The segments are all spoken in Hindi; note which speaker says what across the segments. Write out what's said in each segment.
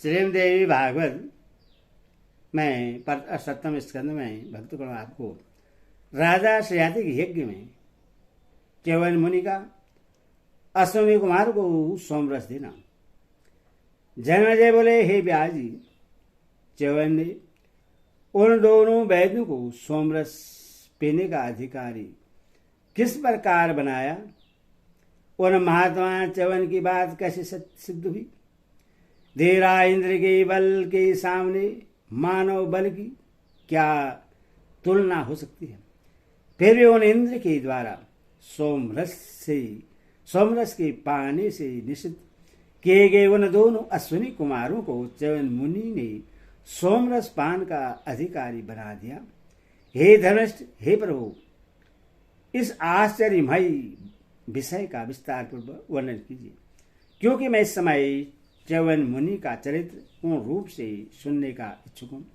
Speaker 1: श्रीमद्देवी भागवत में 7वें स्कंद में भक्तगण आपको राजा श्रेयाति के यज्ञ में च्यवन मुनि का अश्वनी कुमार को सोमरस देना। जन्मेजय बोले, हे व्यास जी, च्यवन ने उन दोनों वैद्यों को सोमरस पीने का अधिकारी किस प्रकार बनाया? उन महात्मा च्यवन की बात कैसे सिद्ध हुई? धीरा इंद्र के बल के सामने मानव बल की क्या तुलना हो सकती है? फिर भी उन इंद्र के द्वारा सोमरस के पानी से निषिद्ध किए गए उन दोनों अश्विनी कुमारों को च्यवन मुनि ने सोमरस पान का अधिकारी बना दिया। हे धर्मष्ट, हे प्रभु, इस आश्चर्यमय विषय का विस्तार पूर्वक वर्णन कीजिए, क्योंकि मैं इस समय च्यवन मुनि का चरित्र पूर्ण रूप से सुनने का इच्छुक हूँ।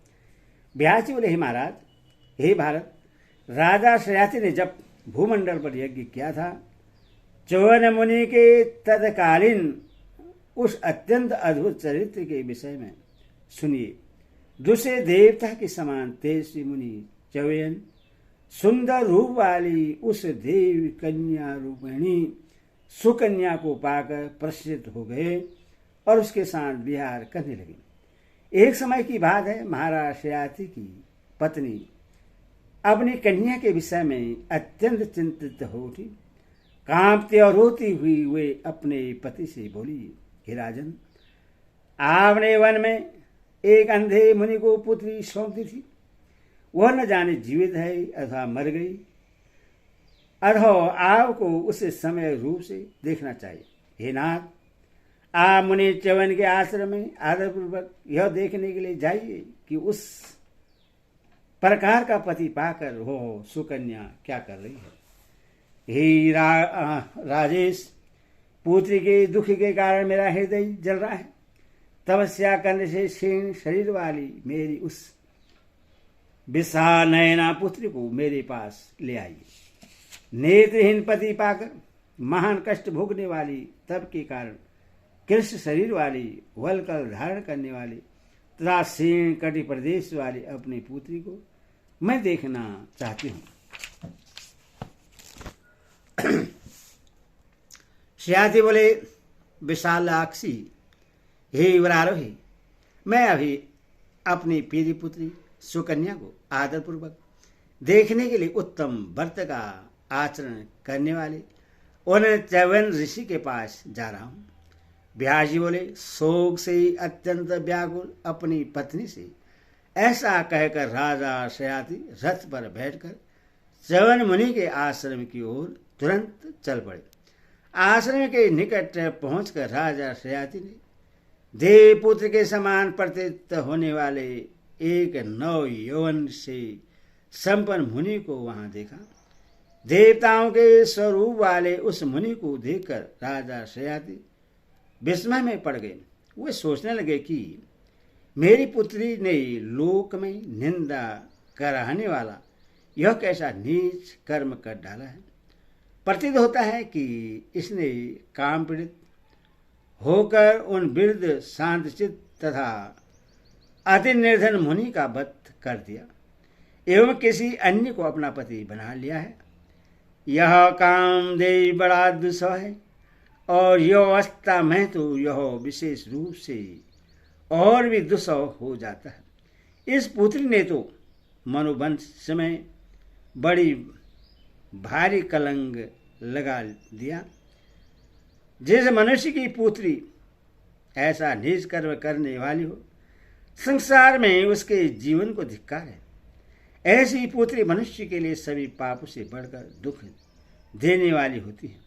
Speaker 1: व्यास जी बोले, हे महाराज, हे भारत, राजा श्रेयाति ने जब भूमंडल पर यज्ञ किया था, च्यवन मुनि के तत्कालीन उस अत्यंत अद्भुत चरित्र के विषय में सुनिए। दूसरे देवता के समान तेजस्वी मुनि च्यवन सुंदर रूप वाली उस देव कन्या रूपिणी सुकन्या को पाकर प्रसिद्ध हो गए और उसके साथ विहार करने लगे। एक समय की बात है, महाराज श्रेयाति की पत्नी अपनी कन्या के विषय में अत्यंत चिंतित हो उठी। कांपती और रोती हुई वे अपने पति से बोली, हे राजन, आपने वन में एक अंधे मुनि को पुत्री सौंप दी थी। वह न जाने जीवित है अथवा मर गई, अथवा आपको उसे समय रूप से देखना चाहिए। हे नाथ, आप मुनि च्यवन के आश्रम में आदरपूर्वक यह देखने के लिए जाइए कि उस प्रकार का पति पाकर वो सुकन्या क्या कर रही है। हे राजेश, पुत्री के दुख के कारण मेरा हृदय जल रहा है। तपस्या करने से क्षीण शरीर वाली मेरी उस विशाल नयना पुत्री को मेरे पास ले आइए। नेत्रहीन पति पाकर महान कष्ट भोगने वाली, तप के कारण कृष्ण शरीर वाली, वलकल धारण करने वाली तथा क्षीण कटि प्रदेश वाली अपनी पुत्री को मैं देखना चाहती हूँ। श्रेयाति बोले, विशालाक्षी, हे वरारोही, मैं अभी अपनी पीरी पुत्री सुकन्या को आदरपूर्वक देखने के लिए उत्तम व्रत का आचरण करने वाले उन च्यवन ऋषि के पास जा रहा हूँ। व्यास जी बोले, शोक से अत्यंत व्याकुल अपनी पत्नी से ऐसा कहकर राजा श्रेयाति रथ पर बैठकर च्यवन मुनि के आश्रम की ओर तुरंत चल पड़े। आश्रम के निकट पहुंचकर राजा श्रेयाति ने देवपुत्र के समान प्रतीत होने वाले एक नव यौवन से संपन्न मुनि को वहां देखा। देवताओं के स्वरूप वाले उस मुनि को देखकर राजा श्रेयाति विस्मय में पड़ गए। वे सोचने लगे कि मेरी पुत्री ने लोक में निंदा कराने वाला यह कैसा नीच कर्म कर डाला है। प्रतीत होता है कि इसने काम पीड़ित होकर उन वृद्ध शांतचित्त तथा अति निर्धन मुनि का वध कर दिया एवं किसी अन्य को अपना पति बना लिया है। यह कामदेव बड़ा दुस्सह है और यह अवस्था में तो यह विशेष रूप से और भी दुस्सह हो जाता है। इस पुत्री ने तो मनुवंश में बड़ी भारी कलंक लगा दिया। जिस मनुष्य की पुत्री ऐसा नीच कर्म करने वाली हो, संसार में उसके जीवन को धिक्कार है। ऐसी पुत्री मनुष्य के लिए सभी पापों से बढ़कर दुख देने वाली होती है।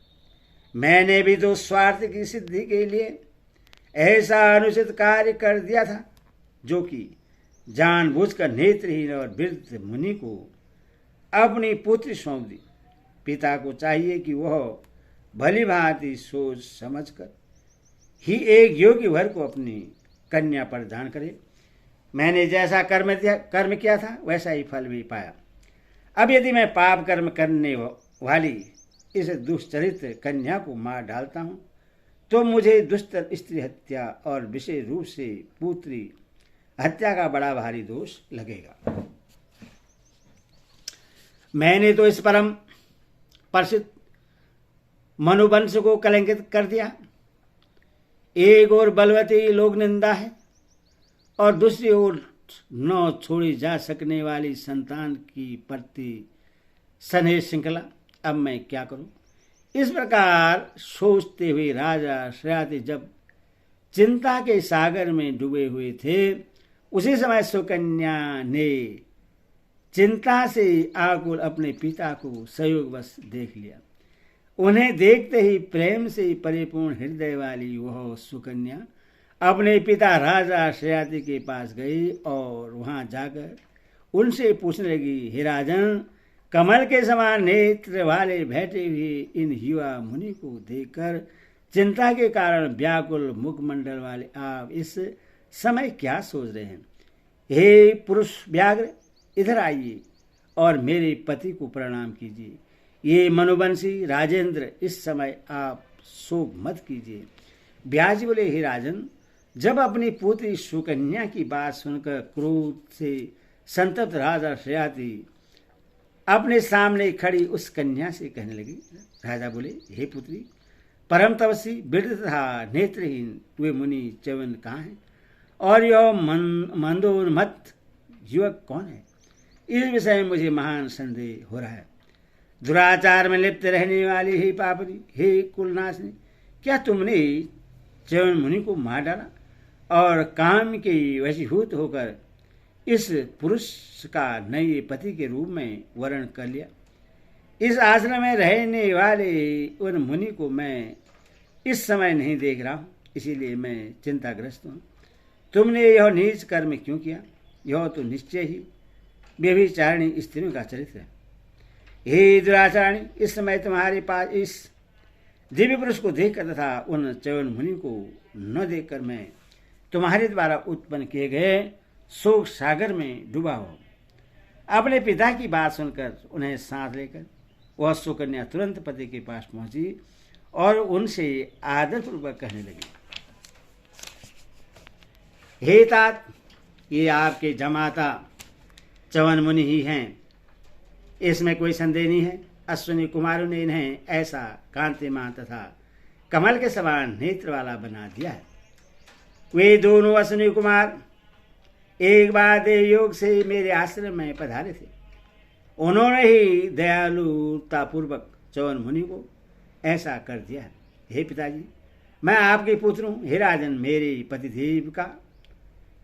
Speaker 1: मैंने भी तो स्वार्थ की सिद्धि के लिए ऐसा अनुचित कार्य कर दिया था, जो कि जानबूझकर नेत्रहीन और वृद्ध मुनि को अपनी पुत्री सौंप दी। पिता को चाहिए कि वह भली भांति सोच समझकर ही एक योग्य वर को अपनी कन्या प्रदान करे। मैंने जैसा कर्म किया था वैसा ही फल भी पाया। अब यदि मैं पाप कर्म करने वाली इस दुष्चरित्र कन्या को मार डालता हूँ तो मुझे दुष्टर स्त्री हत्या और विशेष रूप से पुत्री हत्या का बड़ा भारी दोष लगेगा। मैंने तो इस परम प्रसिद्ध मनुवंश को कलंकित कर दिया। एक और बलवती लोक निंदा है और दूसरी ओर न छोड़ी जा सकने वाली संतान की प्रति स्नेह श्रृंखला। अब मैं क्या करूं? इस प्रकार सोचते हुए राजा श्रयाति जब चिंता के सागर में डूबे हुए थे, उसी समय सुकन्या ने चिंता से आकुल अपने पिता को संयोगवश देख लिया। उन्हें देखते ही प्रेम से परिपूर्ण हृदय वाली वह सुकन्या अपने पिता राजा श्रयाति के पास गई और वहां जाकर उनसे पूछने लगी, हे राजन, कमल के समान नेत्र वाले बैठे हुए इन युवा मुनि को देखकर चिंता के कारण व्याकुल मुखमंडल वाले आप इस समय क्या सोच रहे हैं? हे पुरुष व्याघ्र, इधर आइए और मेरे पति को प्रणाम कीजिए। ये मनुवंशी राजेंद्र, इस समय आप शोक मत कीजिए। ब्यास बोले, हे राजन, जब अपनी पुत्री सुकन्या की बात सुनकर क्रोध से संतप्त राजा श्रयाति अपने सामने खड़ी उस कन्या से कहने लगी। राजा बोले, हे पुत्री, परम तपस्वी वृद्ध तथा नेत्रहीन वे मुनि च्यवन कहाँ हैं और यह मंदोन्मत्त युवक कौन है? इस विषय में मुझे महान संदेह हो रहा है। दुराचार में लिप्त रहने वाली हे पापरी, हे कुलनाशनी, क्या तुमने च्यवन मुनि को मार डाला और काम के वशीभूत होकर इस पुरुष का नए पति के रूप में वर्ण कर लिया? इस आश्रम में रहने वाले उन मुनि को मैं इस समय नहीं देख रहा हूँ, इसीलिए मैं चिंताग्रस्त हूँ। तुमने यह नीच कर्म क्यों किया? यह तो निश्चय ही व्यभिचारिणी स्त्रियों का चरित्र है। हे दुराचारिणी, इस समय तुम्हारे पास इस दिव्य पुरुष को देखकर तथा उन च्यवन मुनि को न देखकर मैं तुम्हारे द्वारा उत्पन्न किए गए शोक सागर में डूबा हो। अपने पिता की बात सुनकर उन्हें साथ लेकर वह सुकन्या तुरंत पति के पास पहुंची और उनसे आदरपूर्वक कहने लगी, हे तात, ये आपके जमाता च्यवन मुनि ही हैं, इसमें कोई संदेह नहीं है। अश्विनी कुमारों ने इन्हें ऐसा कांतिमान तथा कमल के समान नेत्र वाला बना दिया है। वे दोनों अश्विनी कुमार एक बार देव योग से मेरे आश्रम में पधारे थे। उन्होंने ही दयालुतापूर्वक च्यवन मुनि को ऐसा कर दिया है। हे पिताजी, मैं आपके पुत्र हूँ। हे राजन, मेरे पतिदेव का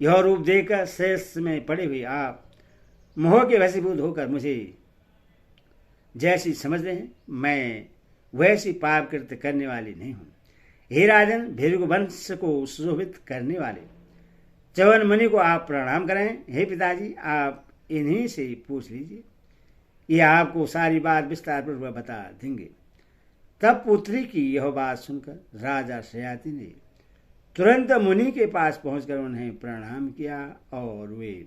Speaker 1: यह रूप देखकर शेष में पड़े हुए आप मोह के वशीभूत होकर मुझे जैसी समझ रहे हैं, मैं वैसी पाप कृत्य करने वाली नहीं हूँ। हे राजन, भृगुवंश को सुशोभित करने वाले च्यवन मुनि को आप प्रणाम करें। हे पिताजी, आप इन्हीं से पूछ लीजिए, ये आपको सारी बात विस्तार पूर्वक बता देंगे। तब पुत्री की यह बात सुनकर राजा श्रयाति ने तुरंत मुनि के पास पहुंचकर उन्हें प्रणाम किया और वे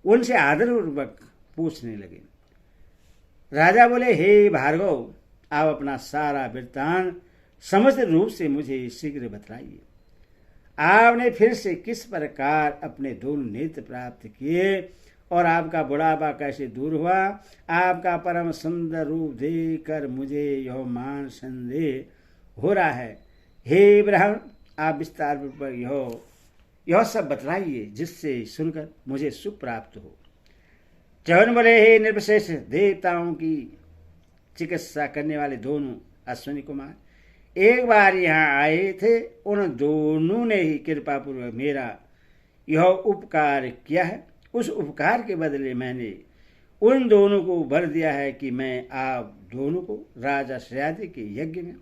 Speaker 1: उनसे आदरपूर्वक पूछने लगे। राजा बोले, हे भार्गव, आप अपना सारा वृत्तांत समस्त रूप से मुझे शीघ्र बतलाइए। आपने फिर से किस प्रकार अपने दोनों नेत्र प्राप्त किए और आपका बुढ़ापा कैसे दूर हुआ? आपका परम सुंदर रूप देखकर मुझे यह मान संदेह हो रहा है। हे ब्राह्मण, आप विस्तार पूर्वक यह सब बतलाइए, जिससे सुनकर मुझे सुख प्राप्त हो। च्यवन बोले, हे निर्विशेष देवताओं की चिकित्सा करने वाले दोनों अश्विनी कुमार एक बार यहाँ आए थे। उन दोनों ने ही कृपा पूर्वक मेरा यह उपकार किया है। उस उपकार के बदले मैंने उन दोनों को वर दिया है कि मैं आप दोनों को राजा श्रयाति के यज्ञ में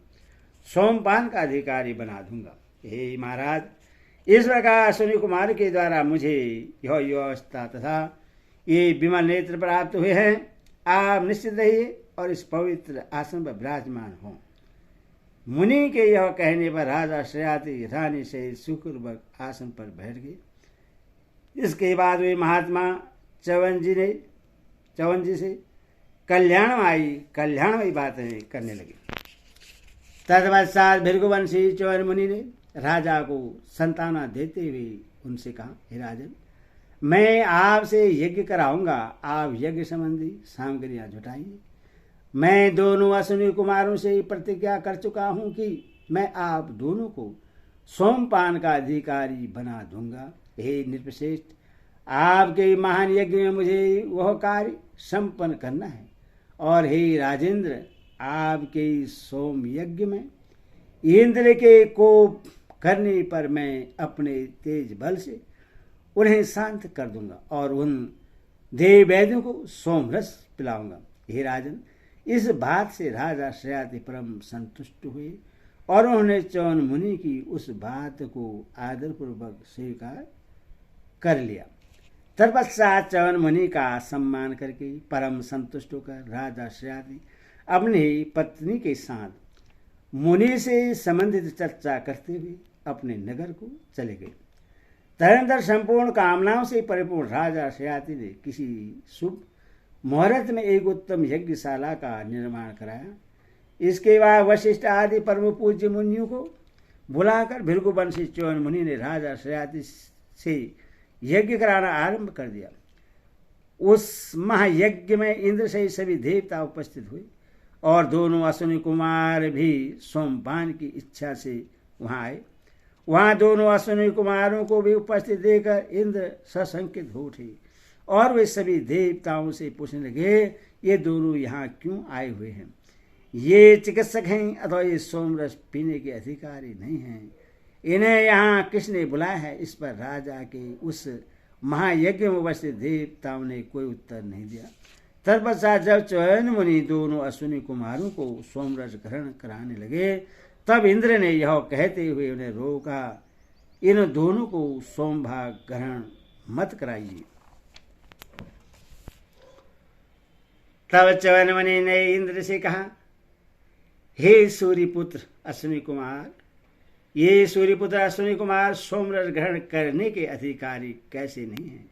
Speaker 1: सोमपान का अधिकारी बना दूंगा। हे महाराज, इस प्रकार अश्विनी कुमार के द्वारा मुझे यह व्यवस्था तथा ये विमल नेत्र प्राप्त हुए हैं। आप निश्चित रहिए और इस पवित्र आसन पर विराजमान हों। मुनि के यह कहने पर राजा श्रयाति रानी से सुखपूर्वक आसन पर बैठ गए। इसके बाद वे महात्मा च्यवन जी से कल्याणमयी बातें करने लगे। तत्पश्चात भृगुवंशी च्यवन मुनि ने राजा को संताना देते हुए उनसे कहा, हे राजन, मैं आपसे यज्ञ कराऊंगा, आप यज्ञ संबंधी सामग्रियां जुटाइए। मैं दोनों अश्विनी कुमारों से प्रतिज्ञा कर चुका हूं कि मैं आप दोनों को सोमपान का अधिकारी बना दूंगा। हे नृपश्रेष्ठ, आपके महान यज्ञ में मुझे वह कार्य संपन्न करना है। और हे राजेंद्र, आपके सोम यज्ञ में इंद्र के कोप करने पर मैं अपने तेज बल से उन्हें शांत कर दूंगा और उन देव वैद्यों को सोमरस पिलाऊंगा। हे राजन, इस बात से राजा श्रयाति परम संतुष्ट हुए और उन्होंने च्यवन मुनि की उस बात को आदरपूर्वक स्वीकार कर लिया। तत्पश्चात च्यवन मुनि का सम्मान करके परम संतुष्ट होकर राजा श्रयाति अपनी पत्नी के साथ मुनि से संबंधित चर्चा करते हुए अपने नगर को चले गए। तदनंतर संपूर्ण कामनाओं से परिपूर्ण राजा श्रयाति ने किसी शुभ मुहूर्त में एक उत्तम यज्ञशाला का निर्माण कराया। इसके बाद वशिष्ठ आदि परम पूज्य मुनियों को बुलाकर भृगुवंशी च्यवन मुनि ने राजा श्रयाति से यज्ञ कराना आरंभ कर दिया। उस महायज्ञ में इंद्र सहित सभी देवता उपस्थित हुए और दोनों अश्विनी कुमार भी सोमपान की इच्छा से वहां आए। वहां दोनों अश्विनी कुमारों को भी उपस्थित देखकर इंद्र सशंकित हो उठे और वे सभी देवताओं से पूछने लगे, ये दोनों यहाँ क्यों आए हुए हैं? ये चिकित्सक हैं अथवा ये सोमरस पीने के अधिकारी नहीं हैं। इन्हें यहाँ किसने बुलाया है? इस पर राजा के उस महायज्ञ में उपस्थित देवताओं ने कोई उत्तर नहीं दिया। तत्पश्चात जब च्यवन मुनि दोनों अश्विनी कुमारों को सोमरस ग्रहण कराने लगे, तब इंद्र ने यह कहते हुए उन्हें रोका, इन दोनों को सोमभाग ग्रहण मत कराइए। तब च्यवन मुनि ने इंद्र से कहा, हे सूर्यपुत्र अश्विनी कुमार, ये सूर्यपुत्र अश्विनी कुमार सोमरस ग्रहण करने के अधिकारी कैसे नहीं हैं?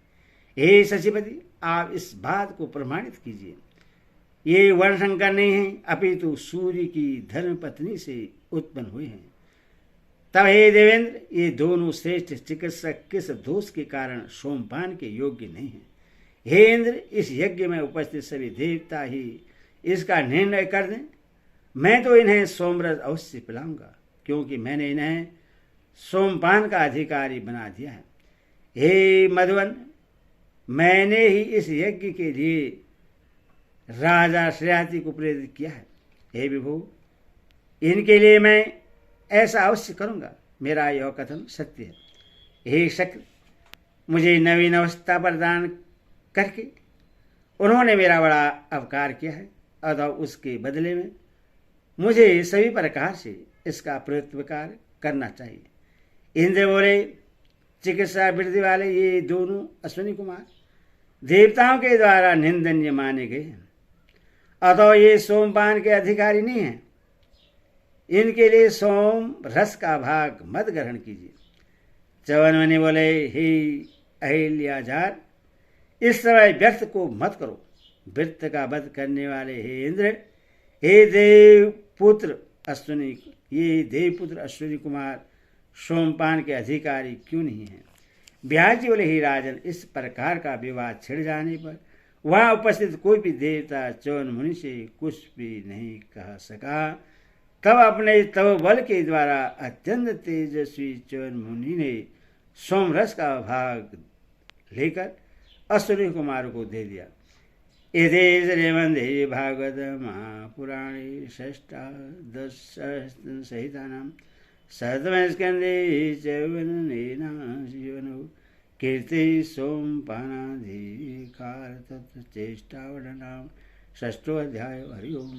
Speaker 1: हे शशिपति, आप इस बात को प्रमाणित कीजिए। ये वर्णशंकर नहीं है, अपितु सूर्य की धर्म पत्नी से उत्पन्न हुए हैं। तब हे देवेंद्र, ये दोनों श्रेष्ठ चिकित्सक किस दोष के कारण सोमपान के योग्य नहीं हैं? हे इंद्र, इस यज्ञ में उपस्थित सभी देवता ही इसका निर्णय कर दें। मैं तो इन्हें सोमरस अवश्य पिलाऊंगा, क्योंकि मैंने इन्हें सोमपान का अधिकारी बना दिया है। हे मधुवन, मैंने ही इस यज्ञ के लिए राजा श्रयाति को प्रेरित किया है। हे विभु, इनके लिए मैं ऐसा अवश्य करूंगा। मेरा यह कथन सत्य है। हे शक्र, मुझे नवीन अवस्था प्रदान करके उन्होंने मेरा बड़ा अपकार किया है, अतः उसके बदले में मुझे सभी प्रकार से इसका प्रत्युपकार करना चाहिए। इंद्र बोले, चिकित्सा वृद्धि वाले ये दोनों अश्विनी कुमार देवताओं के द्वारा निंदनीय माने गए हैं, अतः ये सोमपान के अधिकारी नहीं हैं। इनके लिए सोम रस का भाग मत ग्रहण कीजिए। च्यवन मुनि बोले, हे अहिल्याजार, इस समय व्यर्थ को मत करो। वृत्त का वध करने वाले हे इंद्र, हे देवपुत्र अश्विनी, ये देवपुत्र अश्विनी कुमार सोमपान के अधिकारी क्यों नहीं हैं? व्यास जी बोले, हे राजन, इस प्रकार का विवाद छिड़ जाने पर वहां उपस्थित कोई भी देवता च्यवन मुनि से कुछ भी नहीं कह सका। तब अपने तव बल के द्वारा अत्यंत तेजस्वी च्यवन मुनि ने सोमरस का भाग लेकर अश्विनी कुमार को दे दिया। यदि श्रीमद्देवी भागवत महापुराणे षष्ठादश संहितानां सप्तमस्कन्धे च्यवनेनां कीर्ति सोमपानाधिकार तत्चेष्टावर्णनां षष्ठोऽध्यायो। हरि ओम।